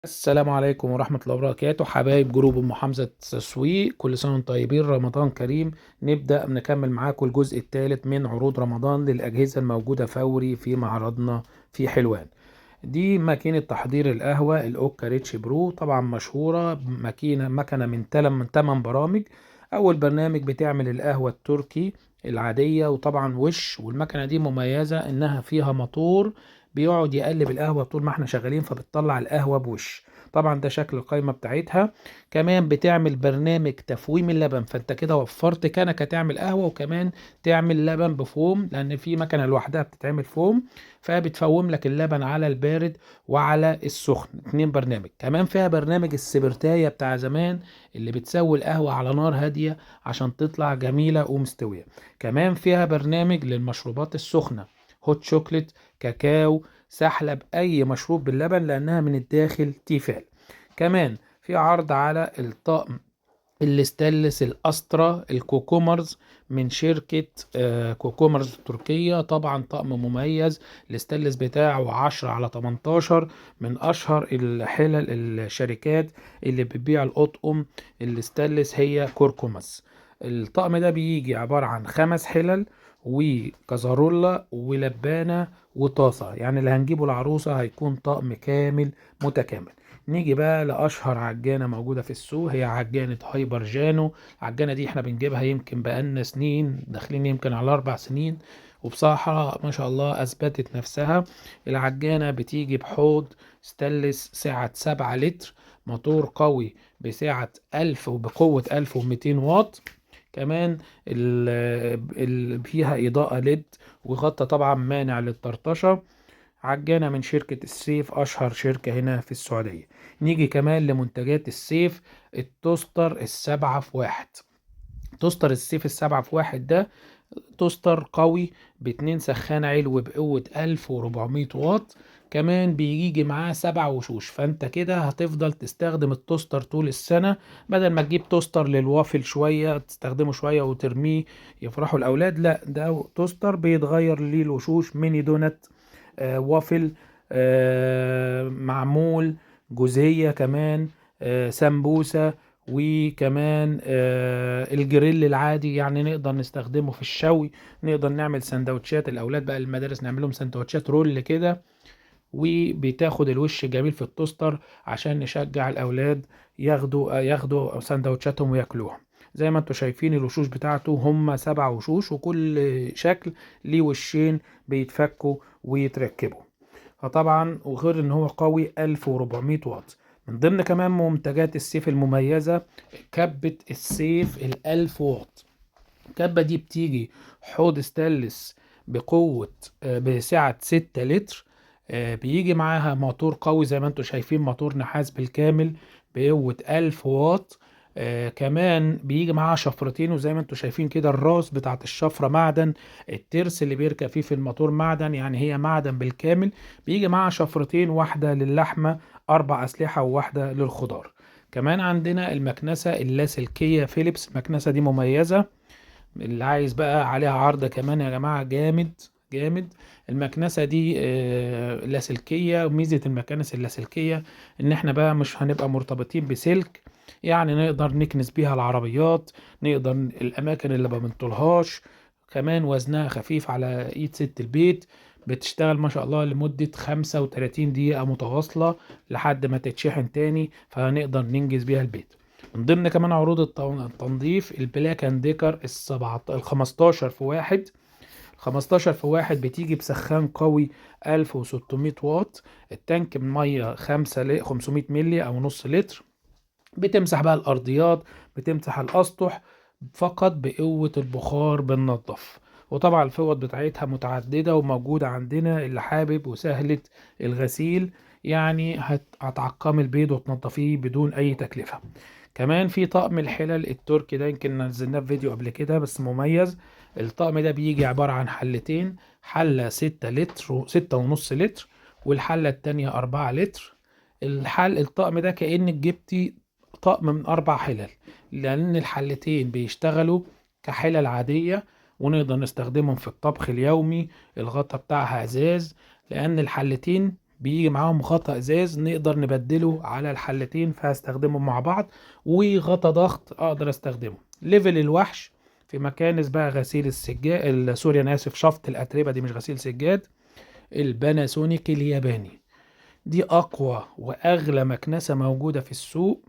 السلام عليكم ورحمة الله وبركاته حبايب جروب أم حمزة التسويق، كل سنة وانتم طيبين، رمضان كريم. نبدأ نكمل معاكم الجزء الثالث من عروض رمضان للأجهزة الموجودة فوري في معرضنا في حلوان. دي ماكينة تحضير القهوة الأوكا ريتش برو، طبعا مشهورة، مكنة من 8 برامج. أول برنامج بتعمل القهوة التركي العادية، وطبعا والمكنة دي مميزة إنها فيها موتور بيقعد يقلب القهوة طول ما احنا شغالين، فبتطلع القهوة بوش. طبعا ده شكل القايمة بتاعتها. كمان بتعمل برنامج تفويم اللبن، فانت كده وفرت كنكة تعمل قهوة، وكمان تعمل لبن بفوم، لأن في مكنة لوحدها بتتعمل فوم، فبتفوم لك اللبن على البارد وعلى السخن. 2 برنامج. كمان فيها برنامج السبرتاية بتاع زمان، اللي بتسوي القهوة على نار هادية عشان تطلع جميلة ومستوية. كمان فيها برنامج للمشروبات السخنة، هوت شوكليت، كاكاو، سحلب، اي مشروب باللبن، لانها من الداخل تيفال. كمان في عرض على الطقم الاستانلس الاسترا الكوكومرز من شركة كوكومرز تركية، طبعا طقم مميز. الاستانلس بتاعه 10/18، من اشهر الحلل الشركات اللي بتبيع الاطقم الاستانلس هي كوركوماس. الطقم ده بيجي عبارة عن 5 حلل وكزارولة ولبانة وطاسة، يعني اللي هنجيبه العروسة هيكون طقم كامل متكامل. نيجي بقى لأشهر عجانة موجودة في السوق، هي عجانة هايبر جانو. العجانة دي احنا بنجيبها يمكن بقالنا سنين، داخلين يمكن على 4 سنين، وبصراحة ما شاء الله أثبتت نفسها. العجانة بتيجي بحوض ستانلس سعة 7 لتر، موتور قوي بسعة 1000 وبقوة 1200 واط. كمان فيها إضاءة ليد، وغطى طبعا مانع للطرطشة. عجانة من شركة السيف، أشهر شركة هنا في السعودية. نيجي كمان لمنتجات السيف، التوستر ال7 في 1. توستر السيف ال7 في 1 ده توستر قوي ب2 سخان علو بقوة 1400 واط. كمان بيجي معاه 7 وشوش، فانت كده هتفضل تستخدم التوستر طول السنة، بدل ما تجيب توستر للوافل شوية تستخدمه شوية وترميه يفرحوا الأولاد. لا، ده توستر بيتغير ليه الوشوش، ميني دونت، وافل، معمول، جوزية كمان، سمبوسة، وكمان الجريل العادي، يعني نقدر نستخدمه في الشوي. نقدر نعمل سندوتشات الاولاد بقى المدارس، نعمل لهم سندوتشات رول كده، وبتاخد الوش جميل في التوستر عشان نشجع الاولاد ياخدوا سندوتشاتهم وياكلوها. زي ما انتم شايفين الوشوش بتاعته هم 7 وشوش، وكل شكل ليه وشين بيتفكوا ويتركبوا. فطبعا وغير ان هو قوي 1400 واط. من ضمن كمان منتجات السيف المميزة كبة السيف ال1000 واط. الكبة دي بتيجي حوض ستانلس بقوة بسعة 6 لتر. بيجي معاها موتور قوي زي ما انتم شايفين، موتور نحاس بالكامل بقوة 1000 واط. كمان بيجي معاها شفرتين، وزي ما انتم شايفين كده الراس بتاعت الشفرة معدن، الترس اللي بيركب فيه في الموتور معدن، يعني هي معدن بالكامل. بيجي معاها شفرتين، واحدة للحمة، 4 أسلحة، وواحدة للخضار. كمان عندنا المكنسة اللاسلكية فيليبس، المكنسة دي مميزة، اللي عايز بقى عليها عرض كمان يا جماعة جامد جامد. المكنسة دي لاسلكية، وميزة المكانس اللاسلكية ان احنا بقى مش هنبقى مرتبطين بسلك، يعني نقدر نكنس بيها العربيات، نقدر الاماكن اللي ما بنطولهاش. كمان وزنها خفيف على ايد ست البيت، بتشتغل ما شاء الله لمدة 35 دقيقة متواصلة لحد ما تتشحن تاني، فهنقدر ننجز بيها البيت. من ضمن كمان عروض التنظيف البلاك اند ديكر ال15 في 1. 15 في 1 بتيجي بسخان قوي 1600 واط، التانك من ميه 500 ملي او نص لتر. بتمسح بقى الارضيات، بتمسح الاسطح، فقط بقوة البخار بننضف. وطبعا الفوط بتاعتها متعددة وموجودة عندنا، اللي حابب وسهلة الغسيل، يعني هتعقم البيض وتنضفيه بدون اي تكلفة. كمان في طقم الحلل التركي ده، يمكن نزلناه في فيديو قبل كده بس مميز. الطقم ده بيجي عبارة عن حلتين، حلة 6 لتر 6.5 لتر، والحلة التانية 4 لتر. الطقم ده كأنك جبتي طقم من 4 حلل، لأن الحلتين بيشتغلوا كحلل عادية، ونقدر نستخدمهم في الطبخ اليومي. الغطا بتاعها ازاز، لأن الحلتين بيجي معاهم غطا ازاز نقدر نبدله على الحلتين، فهستخدمهم مع بعض. وغطا ضغط اقدر استخدمه. ليفل الوحش في مكانس بقى غسيل السجاد، سوري انا اسف، شفط الاتربه، دي مش غسيل سجاد. الباناسونيك الياباني، دي اقوى واغلى مكنسه موجوده في السوق.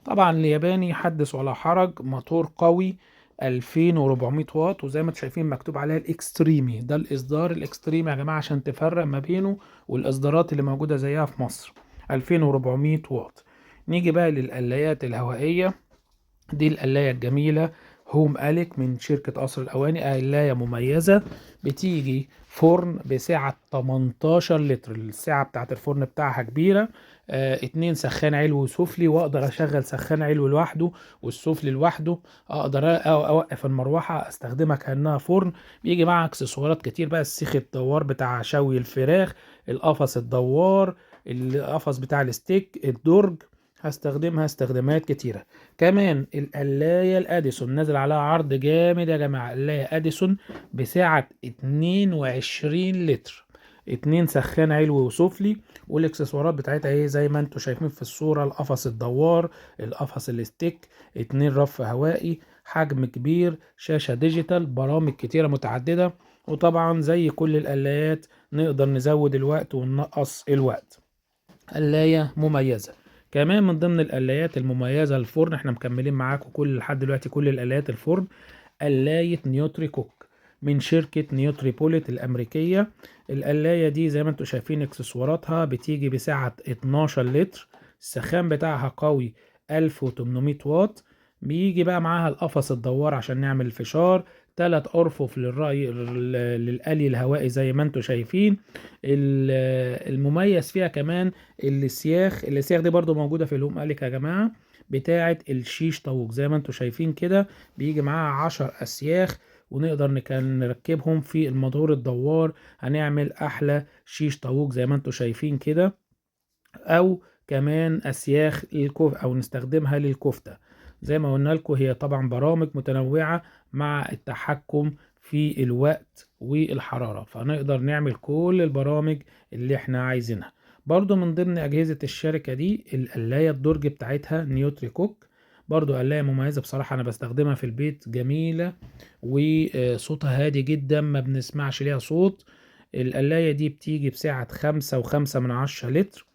طبعا الياباني حدث ولا حرج، موتور قوي 2400 واط، وزي ما انتم شايفين مكتوب عليها الاكستريمي، ده الاصدار الاكستريمي يا جماعه عشان تفرق ما بينه والاصدارات اللي موجوده زيها في مصر. 2400 واط. نيجي بقى للقلايات الهوائيه. دي القلاية الجميلة هوم أليك من شركة قصر الأواني، قلاية مميزة. بتيجي فرن بسعة 18 لتر، السعة بتاعت الفرن بتاعها كبيرة. 2 سخان علوي وسفلي، واقدر اشغل سخان علوي لوحده والسفلي لوحده. اقدر اوقف المروحة استخدمها كأنها فرن. بيجي معها اكسسوارات كتير بقى، السيخ الدوار بتاع شوي الفراخ، القفص الدوار، القفص بتاع الستيك، الدرج. هستخدمها استخدامات كتيرة. كمان القلاية الاديسون نازل عليها عرض جامد يا جماعة، قلاية اديسون بسعة 22 لتر، 2 سخان علوي وسفلي. والاكسسوارات بتاعتها ايه زي ما انتم شايفين في الصورة، القفص الدوار، القفص الستيك، 2 رف هوائي، حجم كبير، شاشة ديجيتال، برامج كتيرة متعددة. وطبعا زي كل القلايات نقدر نزود الوقت وننقص الوقت. قلاية مميزة. كمان من ضمن القلايات المميزة الفرن، احنا مكملين معاكم لحد دلوقتي كل القلايات الفرن. قلاية نيوتري كوك من شركة نيوتري بوليت الأمريكية. القلاية دي زي ما انتم شايفين اكسسواراتها بتيجي بسعة 12 لتر، السخان بتاعها قوي 1800 واط. بيجي بقى معاها القفص الدوار عشان نعمل الفشار، 3 أرفف للقلي الهوائي زي ما انتم شايفين. المميز فيها كمان السياخ دي برضو موجودة في الهوم أليك يا جماعة، بتاعة الشيش طاووق زي ما انتم شايفين كده. بيجي معاها 10 أسياخ، ونقدر نركبهم في الموتور الدوار، هنعمل أحلى شيش طاووق زي ما انتم شايفين كده. أو كمان أسياخ أو نستخدمها للكفتة. زي ما قلنا لكم هي طبعا برامج متنوعة مع التحكم في الوقت والحرارة، فنقدر نعمل كل البرامج اللي احنا عايزينها. برضو من ضمن أجهزة الشركة دي القلاية الدرج بتاعتها نيوتري كوك، برضو قلاية مميزة بصراحة، أنا بستخدمها في البيت، جميلة وصوتها هادي جدا، ما بنسمعش ليها صوت. القلاية دي بتيجي بسعة 5.5 لتر،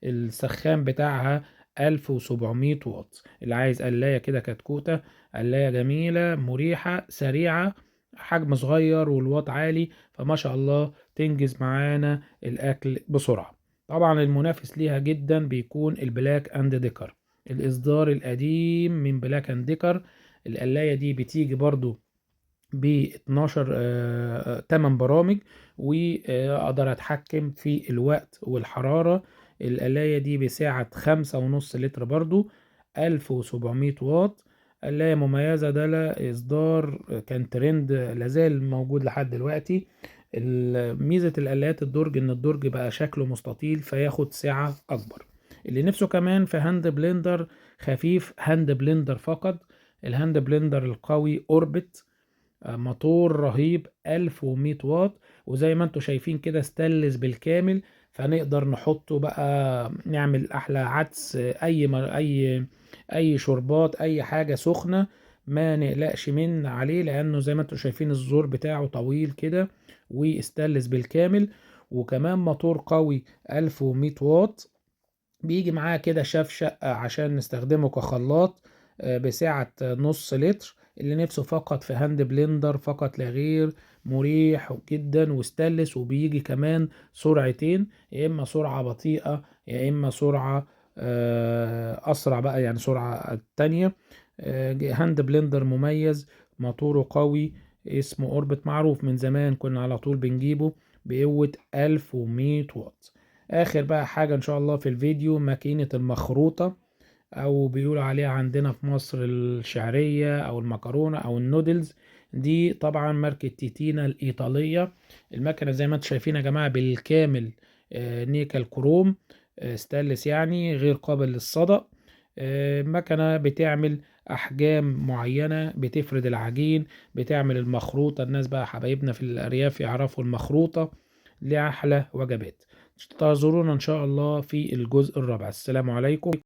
السخان بتاعها 1700 واط. اللي عايز قلاية كده كتكوتة، قلاية جميلة مريحة سريعة، حجم صغير والواط عالي، فما شاء الله تنجز معانا الأكل بسرعة. طبعا المنافس ليها جدا بيكون البلاك اند ديكر، الإصدار القديم من بلاك اند ديكر. القلاية دي بتيجي برضو ب 12 8 برامج، واقدر اتحكم في الوقت والحرارة. القلاية دي بسعة 5.5 لتر برضو، 1700 واط. قلاية مميزة، ده لا إصدار كان ترند لازال موجود لحد دلوقتي. ميزة القلايات الدرج إن الدرج بقى شكله مستطيل فياخد سعة أكبر. اللي نفسه كمان في هاند بلندر خفيف، هاند بلندر فقط، الهاند بلندر القوي أوربت، موتور رهيب 1100 واط. وزي ما انتم شايفين كده ستانلس بالكامل، فنقدر نحطه بقى نعمل احلى عدس، اي شربات، اي حاجة سخنة ما نقلقش من عليه، لانه زي ما انتم شايفين الزور بتاعه طويل كده وستانلس بالكامل. وكمان موتور قوي 1100 واط. بيجي معاه كده شاف شقة عشان نستخدمه كخلاط، بسعة نص لتر. اللي نفسه فقط في هاند بلندر فقط لا غير، مريح جدا وستانلس، وبيجي كمان سرعتين، يا اما سرعة بطيئة يا اما سرعة اسرع بقى، يعني سرعة تانية. هاند بلندر مميز، موتوره قوي، اسمه اوربت، معروف من زمان، كنا على طول بنجيبه بقوة 1100 واط. اخر بقى حاجة ان شاء الله في الفيديو، ماكينة المخروطة، او بيقولوا عليها عندنا في مصر الشعرية او المكرونة او النودلز. دي طبعا ماركة تيتينا الايطالية. المكنة زي ما انتم شايفين يا جماعة بالكامل نيكل كروم، ستانلس يعني غير قابل للصدأ. مكنة بتعمل احجام معينة، بتفرد العجين، بتعمل المخروطة. الناس بقى حبايبنا في الارياف يعرفوا المخروطة لأحلى وجبات. انتظرونا إن شاء الله في الجزء الرابع. السلام عليكم.